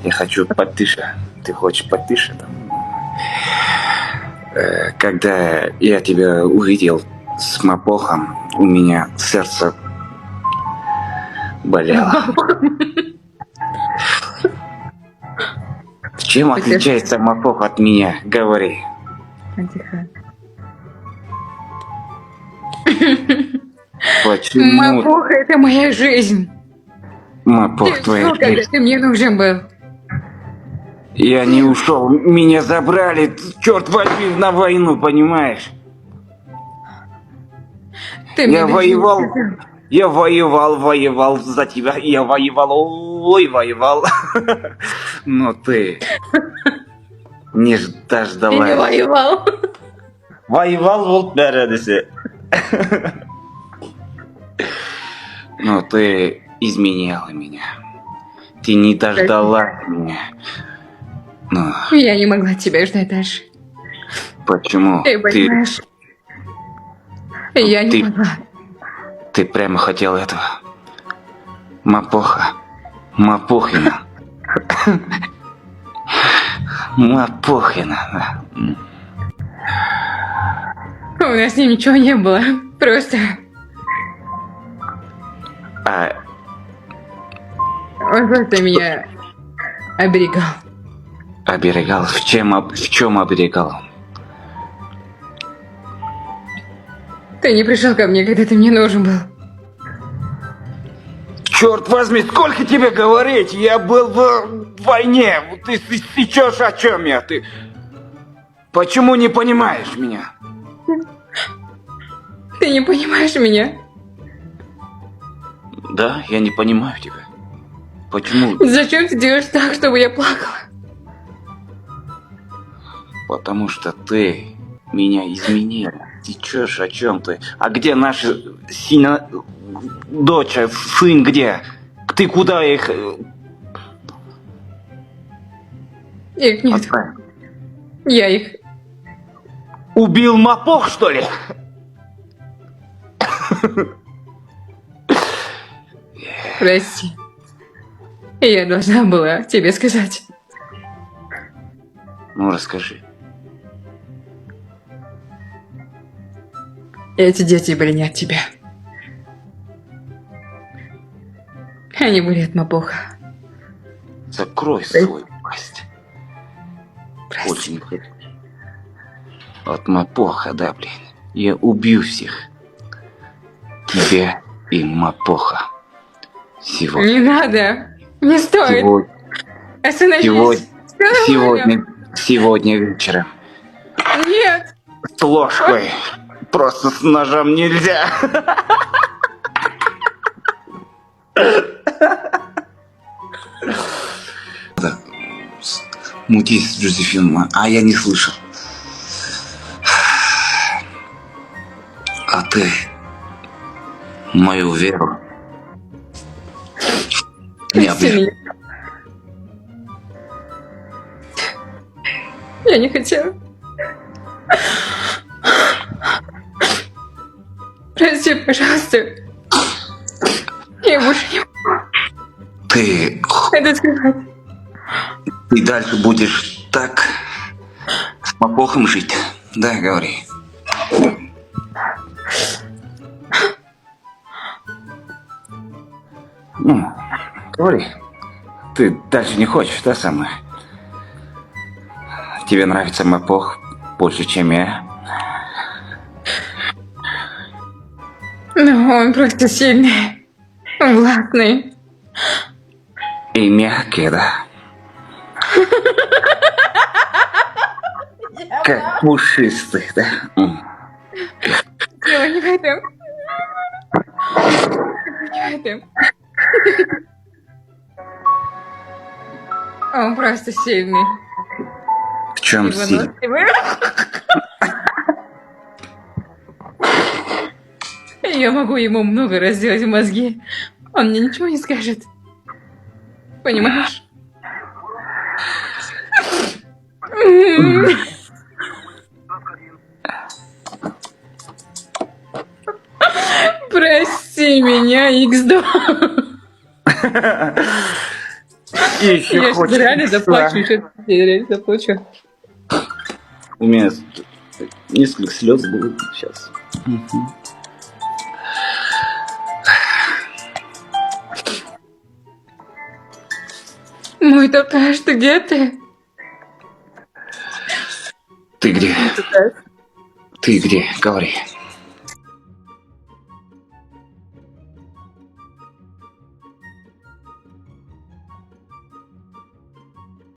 Я хочу потише. Ты хочешь потише там? Когда я тебя увидел с мапохом, у меня сердце болело. Чем отличается мапох от меня? Говори. Тихо. Почему? Мапох — это моя жизнь. Мапох Ты твоя ушел, когда жизнь. ты мне нужен был. Я не ушел, меня забрали, черт возьми, на войну, понимаешь? Ты мне Я даже не воевал, сказал. воевал за тебя, я воевал, ой, воевал. Но ты не Ты не дождалась. воевал. Воевал вот нередесе. Но ты изменяла меня. Ты не дождалась меня. Ну, Я не могла тебя ждать дальше. почему? Ты понимаешь? Я не ты- могла. Ты прямо хотел этого. Мапоха. Мапохина. Мапохина. Да. У нас с ним ничего не было. Просто А он просто меня оберегал. оберегал? В чем оберегал? Ты не пришел ко мне, когда ты мне нужен был. Черт возьми, сколько тебе говорить? Я был в войне. Ты сейчас о чем я? Ты почему не понимаешь меня? Ты не понимаешь меня. Да, я не понимаю тебя. Почему? Зачем ты делаешь так, чтобы я плакала? Потому что ты меня изменила. Течешь о чем ты? А где наша дочь, сын где? Ты куда их Их нет. отправил? Я их. Убил мапох, что ли? Прости. Я должна была тебе сказать. Ну, расскажи. Эти дети были не от тебя. Они были от Мапоха. Закрой свою пасть. Прости. Очень хочу. От мапоха, да, блин. Я убью всех. Тебя и мапоха. Сегодня. Не надо. Не стоит. Сегодня. Остановись. Всё нормально. Сегодня вечером. Нет. С ложкой. Просто с ножом нельзя. Мутись, Джозефина. А я не слышал. А ты мою веру не Прости обижай. меня. Я не хотела. Прости, пожалуйста. Я больше не могу Ты это сказать. дальше будешь так с мапохом жить. Да, говори. Ну, говори. Ты дальше не хочешь, да, самое? Тебе нравится мапох больше, чем я? Но он просто сильный, властный. И мягкий, да? Как пушистый, да? Дело не в этом. Не в этом. Он просто сильный. В чем сила? Выносливый. Я могу ему много раз сделать мозги. Он мне ничего не скажет. Понимаешь? Прости меня, Иксдо. Ты еще Я сейчас хочешь? реально заплачу, Да. сейчас я реально заплачу. У меня несколько слез было сейчас. Мой Такаш, ты где ты? Ты где? Такаш. Ты где? Говори.